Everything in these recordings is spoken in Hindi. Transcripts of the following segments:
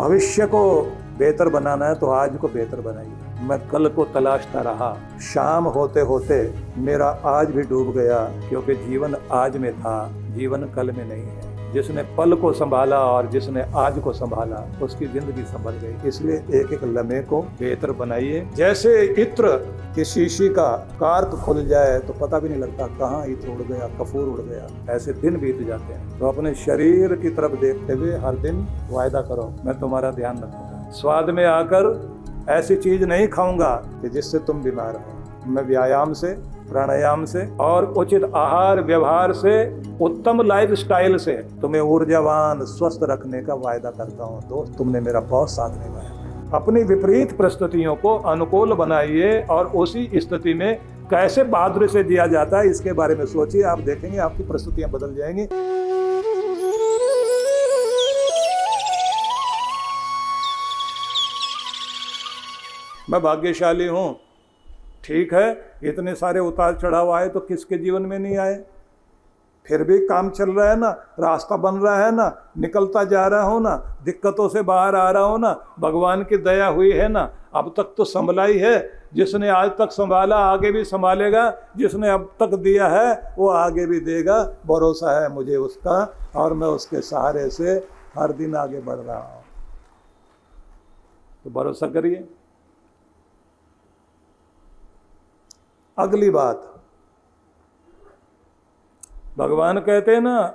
भविष्य को बेहतर बनाना है तो आज को बेहतर बनाइए। मैं कल को तलाशता रहा, शाम होते होते मेरा आज भी डूब गया, क्योंकि जीवन आज में था, जीवन कल में नहीं है। जिसने पल को संभाला और जिसने आज को संभाला उसकी जिंदगी संभल गई। इसलिए एक एक लम्हे को बेहतर बनाइए। जैसे इत्र की शीशी का कार्क खुल जाए तो पता भी नहीं लगता कहाँ इत्र उड़ गया, कपूर उड़ गया, ऐसे दिन बीत जाते हैं। तो अपने शरीर की तरफ देखते हुए हर दिन वायदा करो, मैं तुम्हारा ध्यान रखूंगा। स्वाद में आकर ऐसी चीज नहीं खाऊंगा कि जिससे तुम बीमार हो। मैं व्यायाम से, प्राणायाम से और उचित आहार व्यवहार से, उत्तम लाइफस्टाइल से तुम्हें ऊर्जावान स्वस्थ रखने का वायदा करता हूँ। दोस्त, तुमने मेरा बहुत साथ निभाया। अपनी विपरीत परिस्थितियों को अनुकूल बनाइए और उसी स्थिति में कैसे बहादुरी से जिया जाता है इसके बारे में सोचिए। आप देखेंगे आपकी परिस्थितियां बदल जाएंगी। मैं भाग्यशाली हूँ, ठीक है, इतने सारे उतार चढ़ाव आए तो किसके जीवन में नहीं आए, फिर भी काम चल रहा है ना, रास्ता बन रहा है ना, निकलता जा रहा हो ना, दिक्कतों से बाहर आ रहा हो ना, भगवान की दया हुई है ना। अब तक तो संभला ही है। जिसने आज तक संभाला आगे भी संभालेगा, जिसने अब तक दिया है वो आगे भी देगा। भरोसा है मुझे उसका और मैं उसके सहारे से हर दिन आगे बढ़ रहा हूँ। तो भरोसा करिए। अगली बात, भगवान कहते हैं ना,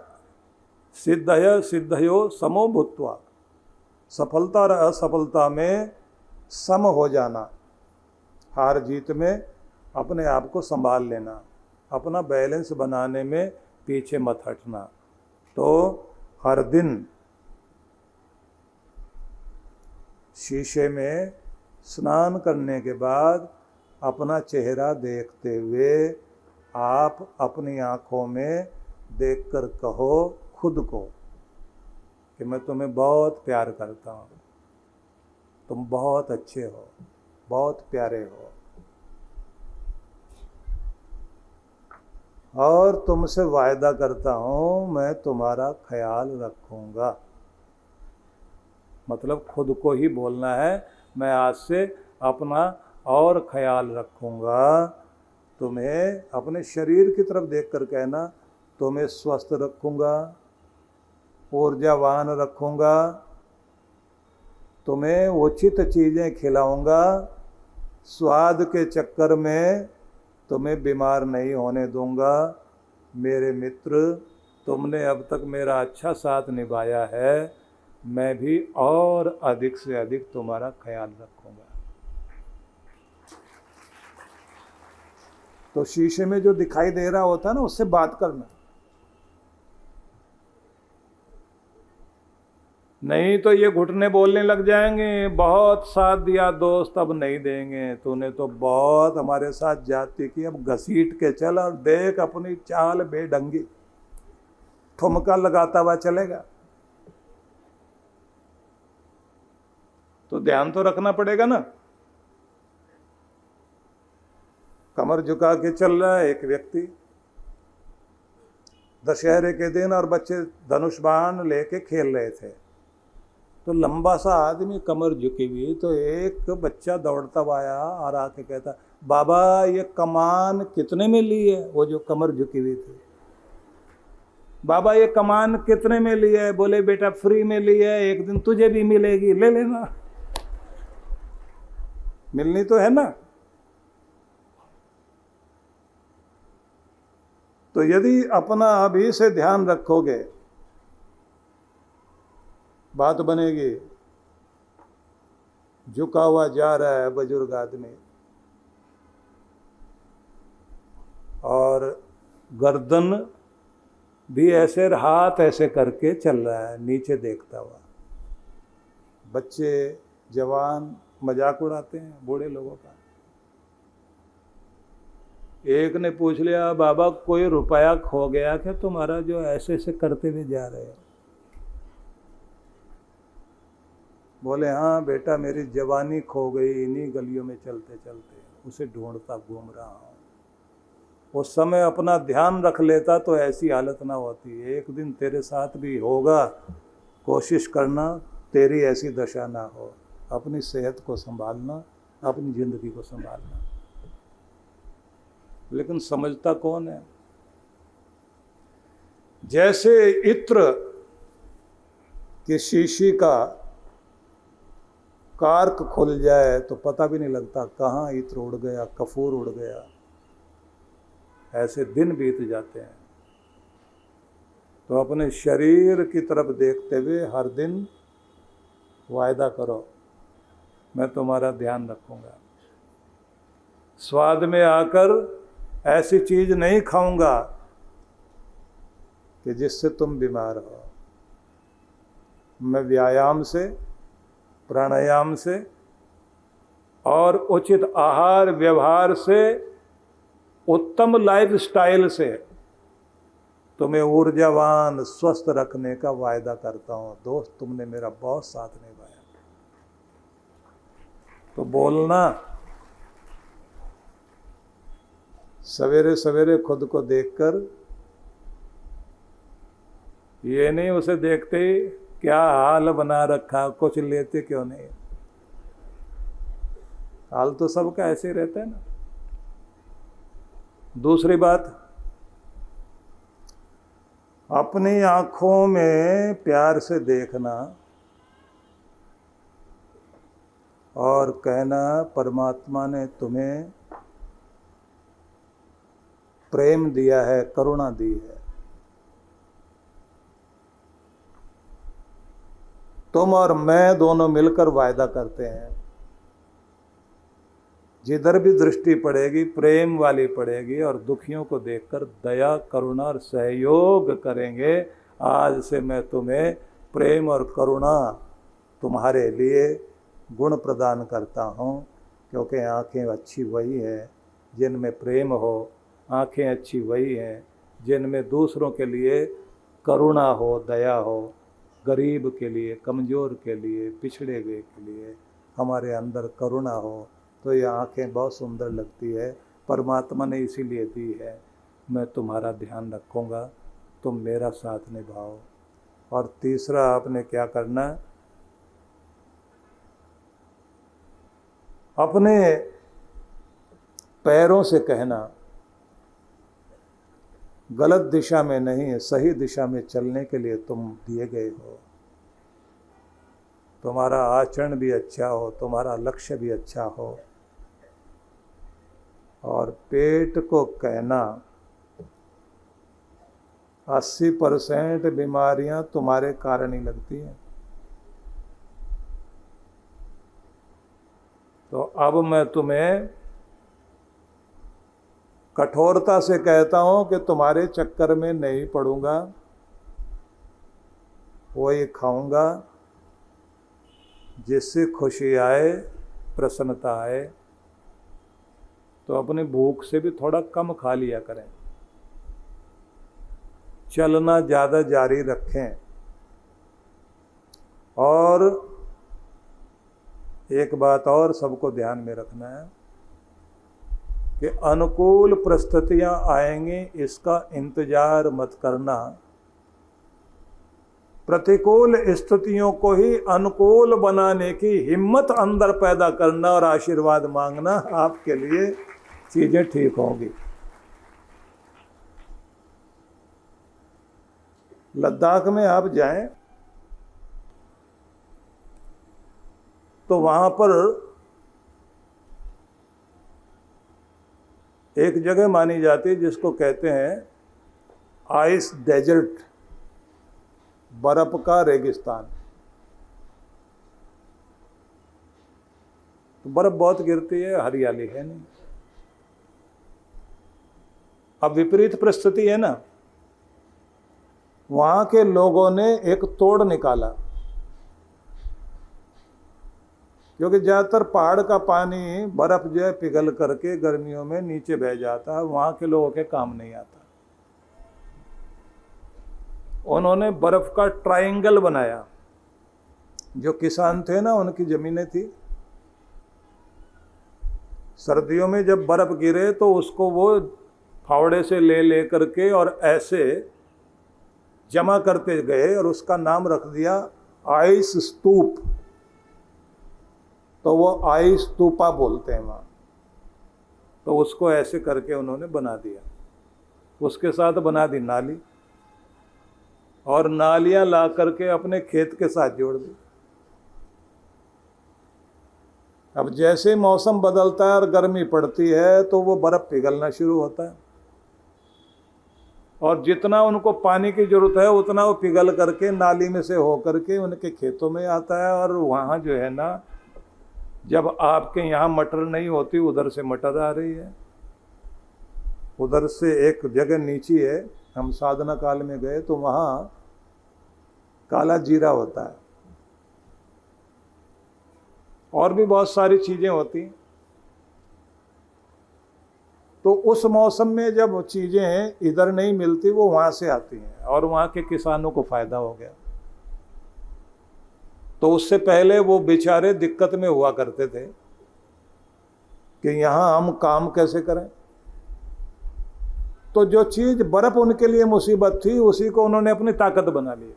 सिद्धय सिद्धयो समो भूत्वा, सफलता और असफलता में सम हो जाना, हार जीत में अपने आप को संभाल लेना, अपना बैलेंस बनाने में पीछे मत हटना। तो हर दिन शीशे में स्नान करने के बाद अपना चेहरा देखते हुए आप अपनी आँखों में देखकर कहो खुद को कि मैं तुम्हें बहुत प्यार करता हूँ, तुम बहुत अच्छे हो, बहुत प्यारे हो और तुमसे वायदा करता हूँ मैं तुम्हारा ख्याल रखूँगा। मतलब खुद को ही बोलना है, मैं आज से अपना और ख्याल रखूँगा। तुम्हें अपने शरीर की तरफ देखकर कहना, तुम्हें स्वस्थ रखूँगा, ऊर्जावान रखूँगा, तुम्हें उचित चीज़ें खिलाऊँगा, स्वाद के चक्कर में तुम्हें बीमार नहीं होने दूँगा। मेरे मित्र, तुमने अब तक मेरा अच्छा साथ निभाया है, मैं भी और अधिक से अधिक तुम्हारा ख्याल रखूँगा। तो शीशे में जो दिखाई दे रहा होता है ना, उससे बात करना, नहीं तो ये घुटने बोलने लग जाएंगे, बहुत साथ दिया दोस्त अब नहीं देंगे, तूने तो बहुत हमारे साथ जाती की, अब घसीट के चल और देख अपनी चाल बेढंगी, ठुमका लगाता हुआ चलेगा। तो ध्यान तो रखना पड़ेगा ना। कमर झुका के चल रहा है एक व्यक्ति दशहरे के दिन और बच्चे धनुष बाण लेके खेल रहे थे, तो लंबा सा आदमी कमर झुकी हुई, तो एक बच्चा दौड़ता हुआ आया और आके कहता, बाबा ये कमान कितने में ली है? वो जो कमर झुकी हुई थी, बाबा ये कमान कितने में ली है? बोले बेटा फ्री में ली है, एक दिन तुझे भी मिलेगी, ले लेना। मिलनी तो है ना। तो यदि अपना अभी से ध्यान रखोगे बात बनेगी। झुका हुआ जा रहा है बुजुर्ग आदमी और गर्दन भी ऐसे, हाथ ऐसे करके चल रहा है नीचे देखता हुआ। बच्चे जवान मजाक उड़ाते हैं बूढ़े लोगों का। एक ने पूछ लिया, बाबा कोई रुपया खो गया क्या तुम्हारा जो ऐसे ऐसे करते हुए जा रहे हो? बोले हाँ बेटा, मेरी जवानी खो गई इन्हीं गलियों में चलते चलते, उसे ढूंढता घूम रहा हूँ। उस समय अपना ध्यान रख लेता तो ऐसी हालत ना होती। एक दिन तेरे साथ भी होगा, कोशिश करना तेरी ऐसी दशा ना हो। अपनी सेहत को संभालना, अपनी जिंदगी को संभालना। लेकिन समझता कौन है? जैसे इत्र की शीशी का कार्क खुल जाए तो पता भी नहीं लगता कहाँ इत्र उड़ गया, कपूर उड़ गया। ऐसे दिन बीत जाते हैं। तो अपने शरीर की तरफ देखते हुए हर दिन वायदा करो, मैं तुम्हारा ध्यान रखूंगा। स्वाद में आकर ऐसी चीज नहीं खाऊंगा कि जिससे तुम बीमार हो। मैं व्यायाम से, प्राणायाम से और उचित आहार व्यवहार से, उत्तम लाइफस्टाइल से तुम्हें ऊर्जावान स्वस्थ रखने का वायदा करता हूं। दोस्त, तुमने मेरा बहुत साथ निभाया। तो बोलना, सवेरे सवेरे खुद को देखकर, ये नहीं उसे देखते ही क्या हाल बना रखा, कुछ लेते क्यों नहीं। हाल तो सबका ऐसे ही रहता है ना। दूसरी बात, अपनी आंखों में प्यार से देखना और कहना, परमात्मा ने तुम्हें प्रेम दिया है, करुणा दी है। तुम और मैं दोनों मिलकर वायदा करते हैं, जिधर भी दृष्टि पड़ेगी प्रेम वाली पड़ेगी और दुखियों को देखकर दया, करुणा और सहयोग करेंगे। आज से मैं तुम्हें प्रेम और करुणा तुम्हारे लिए गुण प्रदान करता हूँ, क्योंकि आँखें अच्छी वही हैं जिनमें प्रेम हो, आँखें अच्छी वही हैं जिनमें दूसरों के लिए करुणा हो, दया हो, गरीब के लिए, कमज़ोर के लिए, पिछड़े हुए के लिए हमारे अंदर करुणा हो। तो ये आँखें बहुत सुंदर लगती है, परमात्मा ने इसीलिए दी है। मैं तुम्हारा ध्यान रखूँगा, तुम मेरा साथ निभाओ। और तीसरा आपने क्या करना, अपने पैरों से कहना, गलत दिशा में नहीं, सही दिशा में चलने के लिए तुम दिए गए हो। तुम्हारा आचरण भी अच्छा हो, तुम्हारा लक्ष्य भी अच्छा हो। और पेट को कहना, 80% बीमारियां तुम्हारे कारण ही लगती हैं। तो अब मैं तुम्हें कठोरता से कहता हूं कि तुम्हारे चक्कर में नहीं पड़ूंगा, वही खाऊंगा जिससे खुशी आए, प्रसन्नता आए। तो अपनी भूख से भी थोड़ा कम खा लिया करें, चलना ज़्यादा जारी रखें। और एक बात और सबको ध्यान में रखना है कि अनुकूल परिस्थितियां आएंगी, इसका इंतजार मत करना। प्रतिकूल स्थितियों को ही अनुकूल बनाने की हिम्मत अंदर पैदा करना और आशीर्वाद मांगना, आपके लिए चीजें ठीक होंगी। लद्दाख में आप जाएं तो वहां पर एक जगह मानी जाती है जिसको कहते हैं आइस डेजर्ट, बर्फ का रेगिस्तान। तो बर्फ बहुत गिरती है, हरियाली है नहीं। अब विपरीत परिस्थिति है ना, वहां के लोगों ने एक तोड़ निकाला, क्योंकि ज्यादातर पहाड़ का पानी, बर्फ जो है पिघल करके गर्मियों में नीचे बह जाता है, वहां के लोगों के काम नहीं आता। उन्होंने बर्फ का ट्रायंगल बनाया। जो किसान थे ना, उनकी जमीनें थी, सर्दियों में जब बर्फ गिरे तो उसको वो फावड़े से ले करके और ऐसे जमा करते गए और उसका नाम रख दिया आइस स्तूप, तो वो आइस स्तूपा बोलते हैं वहाँ। तो उसको ऐसे करके उन्होंने बना दिया। उसके साथ बना दी नाली, और नालियां ला करके अपने खेत के साथ जोड़ दी। अब जैसे मौसम बदलता है और गर्मी पड़ती है तो वो बर्फ पिघलना शुरू होता है, और जितना उनको पानी की जरूरत है उतना वो पिघल करके नाली में से हो करके उनके खेतों में आता है। और वहाँ जो है ना, जब आपके यहाँ मटर नहीं होती, उधर से मटर आ रही है। उधर से एक जगह नीची है, हम साधना काल में गए तो वहाँ काला जीरा होता है, और भी बहुत सारी चीज़ें होती हैं। तो उस मौसम में जब चीज़ें इधर नहीं मिलती, वो वहाँ से आती हैं, और वहाँ के किसानों को फ़ायदा हो गया। तो उससे पहले वो बेचारे दिक्कत में हुआ करते थे कि यहाँ हम काम कैसे करें। तो जो चीज़ बर्फ उनके लिए मुसीबत थी, उसी को उन्होंने अपनी ताकत बना ली।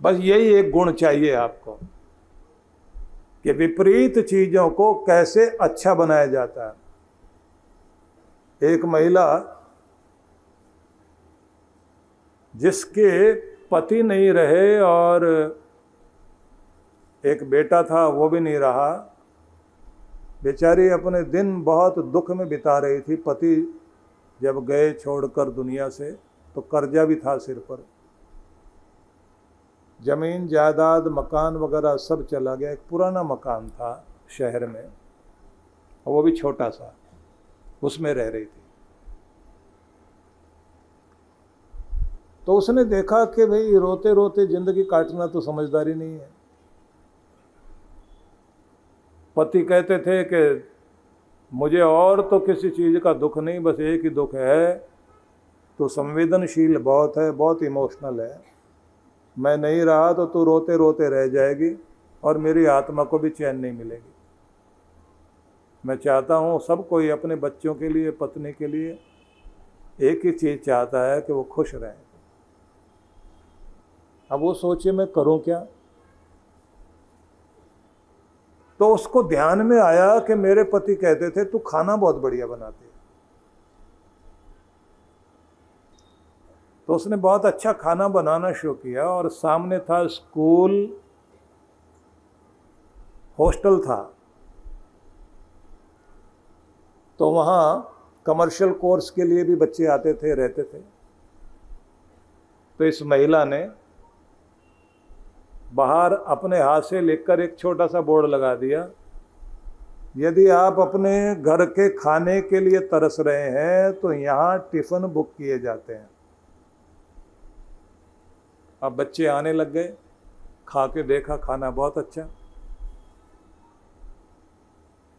बस यही एक गुण चाहिए आपको कि विपरीत चीजों को कैसे अच्छा बनाया जाता है। एक महिला जिसके पति नहीं रहे और एक बेटा था वो भी नहीं रहा, बेचारी अपने दिन बहुत दुख में बिता रही थी। पति जब गए छोड़कर दुनिया से तो कर्जा भी था सिर पर, जमीन जायदाद मकान वगैरह सब चला गया। एक पुराना मकान था शहर में, और वो भी छोटा सा, उसमें रह रही थी। तो उसने देखा कि भाई रोते रोते जिंदगी काटना तो समझदारी नहीं है। पति कहते थे कि मुझे और तो किसी चीज़ का दुख नहीं, बस एक ही दुख है, तो संवेदनशील बहुत है, बहुत इमोशनल है, मैं नहीं रहा तो तू रोते रोते रह जाएगी और मेरी आत्मा को भी चैन नहीं मिलेगी। मैं चाहता हूँ सब कोई अपने बच्चों के लिए, पत्नी के लिए एक ही चीज़ चाहता है कि वो खुश रहें। अब वो सोचे मैं करूँ क्या। तो उसको ध्यान में आया कि मेरे पति कहते थे तू खाना बहुत बढ़िया बनाती है। तो उसने बहुत अच्छा खाना बनाना शुरू किया, और सामने था स्कूल, हॉस्टल था, तो वहाँ कमर्शियल कोर्स के लिए भी बच्चे आते थे, रहते थे। तो इस महिला ने बाहर अपने हाथ से लिखकर एक छोटा सा बोर्ड लगा दिया, यदि आप अपने घर के खाने के लिए तरस रहे हैं तो यहाँ टिफ़िन बुक किए जाते हैं। अब बच्चे आने लग गए, खा के देखा खाना बहुत अच्छा।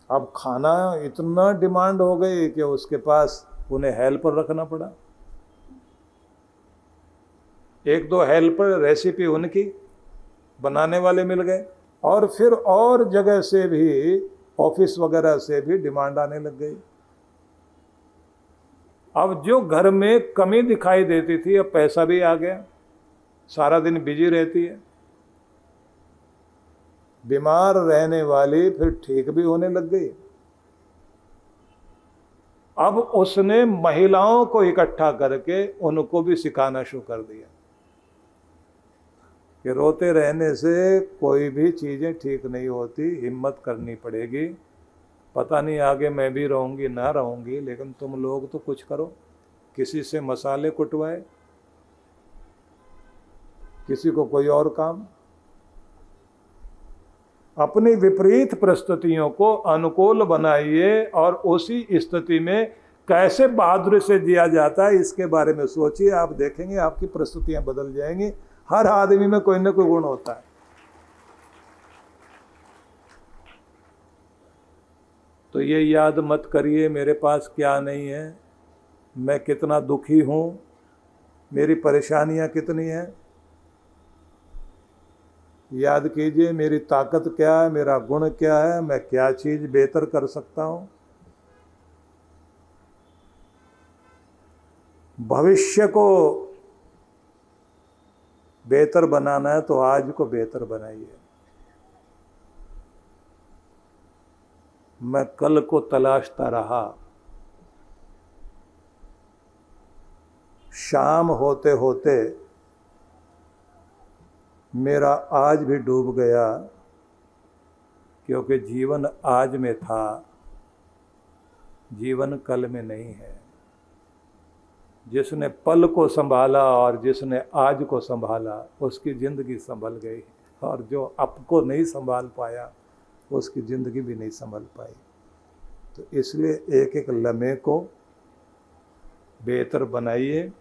अब खाना इतना डिमांड हो गई कि उसके पास उन्हें हेल्पर रखना पड़ा। एक दो हेल्पर, रेसिपी उनकी, बनाने वाले मिल गए, और फिर और जगह से भी, ऑफिस वगैरह से भी डिमांड आने लग गई। अब जो घर में कमी दिखाई देती थी, अब पैसा भी आ गया, सारा दिन बिजी रहती है। बीमार रहने वाली फिर ठीक भी होने लग गई। अब उसने महिलाओं को इकट्ठा करके उनको भी सिखाना शुरू कर दिया कि रोते रहने से कोई भी चीज़ें ठीक नहीं होती, हिम्मत करनी पड़ेगी। पता नहीं आगे मैं भी रहूँगी ना रहूँगी, लेकिन तुम लोग तो कुछ करो। किसी से मसाले कुटवाए, किसी को कोई और काम। अपनी विपरीत परिस्थितियों को अनुकूल बनाइए, और उसी स्थिति में कैसे बहादुरी से जिया जाता है इसके बारे में सोचिए। आप देखेंगे आपकी परिस्थितियां बदल जाएंगी। हर आदमी में कोई ना कोई गुण होता है। तो ये याद मत करिए मेरे पास क्या नहीं है, मैं कितना दुखी हूँ, मेरी परेशानियाँ कितनी हैं। याद कीजिए मेरी ताकत क्या है, मेरा गुण क्या है, मैं क्या चीज़ बेहतर कर सकता हूँ। भविष्य को बेहतर बनाना है तो आज को बेहतर बनाइए। मैं कल को तलाशता रहा, शाम होते होते मेरा आज भी डूब गया, क्योंकि जीवन आज में था, जीवन कल में नहीं है। जिसने पल को संभाला और जिसने आज को संभाला उसकी ज़िंदगी संभल गई, और जो अब को नहीं संभाल पाया उसकी ज़िंदगी भी नहीं संभल पाई। तो इसलिए एक एक लम्हे को बेहतर बनाइए।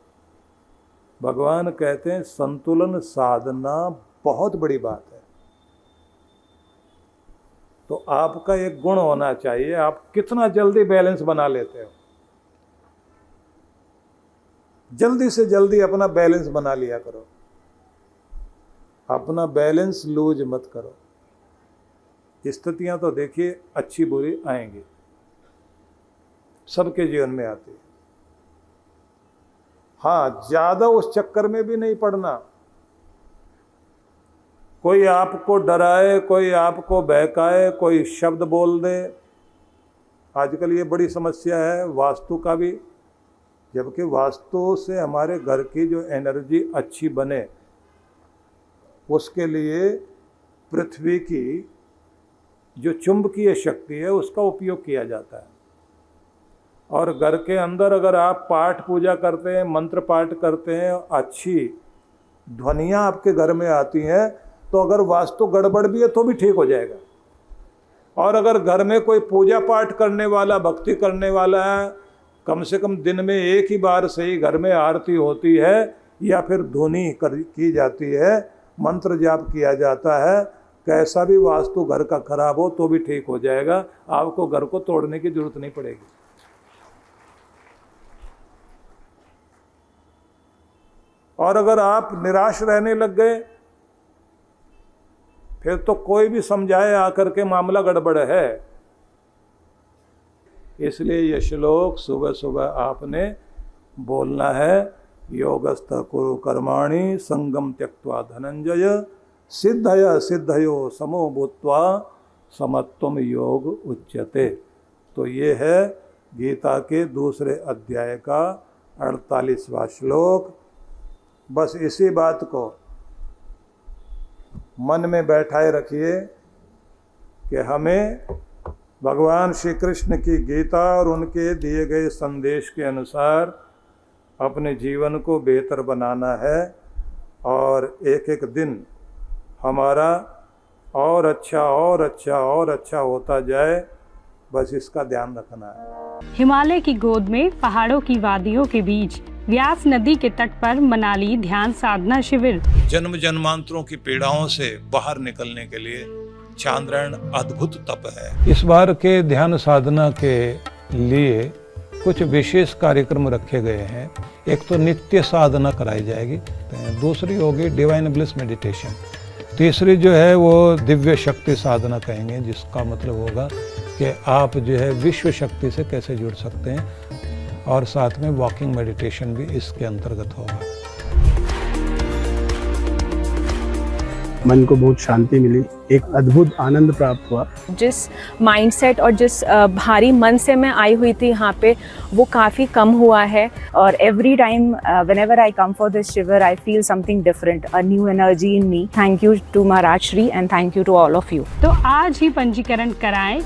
भगवान कहते हैं संतुलन साधना बहुत बड़ी बात है। तो आपका एक गुण होना चाहिए, आप कितना जल्दी बैलेंस बना लेते हो। जल्दी से जल्दी अपना बैलेंस बना लिया करो, अपना बैलेंस लूज मत करो। स्थितियां तो देखिए अच्छी बुरी आएंगी, सबके जीवन में आती है। हाँ, ज्यादा उस चक्कर में भी नहीं पड़ना। कोई आपको डराए, कोई आपको बहकाए, कोई शब्द बोल दे। आजकल ये बड़ी समस्या है वास्तु का भी, जबकि वास्तु से हमारे घर की जो एनर्जी अच्छी बने उसके लिए पृथ्वी की जो चुंबकीय शक्ति है उसका उपयोग किया जाता है। और घर के अंदर अगर आप पाठ पूजा करते हैं, मंत्र पाठ करते हैं, अच्छी ध्वनियाँ आपके घर में आती हैं, तो अगर वास्तु गड़बड़ भी है तो भी ठीक हो जाएगा। और अगर घर में कोई पूजा पाठ करने वाला, भक्ति करने वाला है, कम से कम दिन में एक ही बार से ही घर में आरती होती है या फिर धुनी की जाती है, मंत्र जाप किया जाता है, कैसा भी वास्तु घर का खराब हो तो भी ठीक हो जाएगा। आपको घर को तोड़ने की जरूरत नहीं पड़ेगी। और अगर आप निराश रहने लग गए फिर तो कोई भी समझाए आकर के मामला गड़बड़ है। इसलिए ये श्लोक सुबह सुबह आपने बोलना है। योगस्थ कुरु कर्माणि संगम त्यक्त्वा धनंजय सिद्धय सिद्धयो समो भूत्वा समत्वम योग उच्यते। तो ये है गीता के दूसरे अध्याय का 48वां श्लोक। बस इसी बात को मन में बैठाए रखिए कि हमें भगवान श्री कृष्ण की गीता और उनके दिए गए संदेश के अनुसार अपने जीवन को बेहतर बनाना है, और एक एक दिन हमारा और अच्छा और अच्छा और अच्छा होता जाए, बस इसका ध्यान रखना है। हिमालय की गोद में पहाड़ों की वादियों के बीच व्यास नदी के तट पर मनाली ध्यान साधना शिविर। जन्म जन्मांतरों की पीड़ाओं से बाहर निकलने के लिए चांद्रायण अद्भुत तप है। इस बार के ध्यान साधना के लिए कुछ विशेष कार्यक्रम रखे गए हैं। एक तो नित्य साधना कराई जाएगी, दूसरी होगी डिवाइन ब्लिस मेडिटेशन, तीसरी जो है वो दिव्य शक्ति साधना कहेंगे, जिसका मतलब होगा कि आप जो है विश्व शक्ति से कैसे जुड़ सकते हैं, और साथ में वॉकिंग मेडिटेशन भी इसके अंतर्गत होगा। मन को बहुत शांति मिली, एक अद्भुत आनंद प्राप्त हुआ। जिस माइंडसेट और जिस भारी मन से मैं आई हुई थी यहाँ पे, वो काफ़ी कम हुआ है। और every time whenever I come for this शिविर I feel something different, a new energy in me. Thank you to Maharaj Shri and thank you to all of you. तो आज ही पंजीकरण कराएं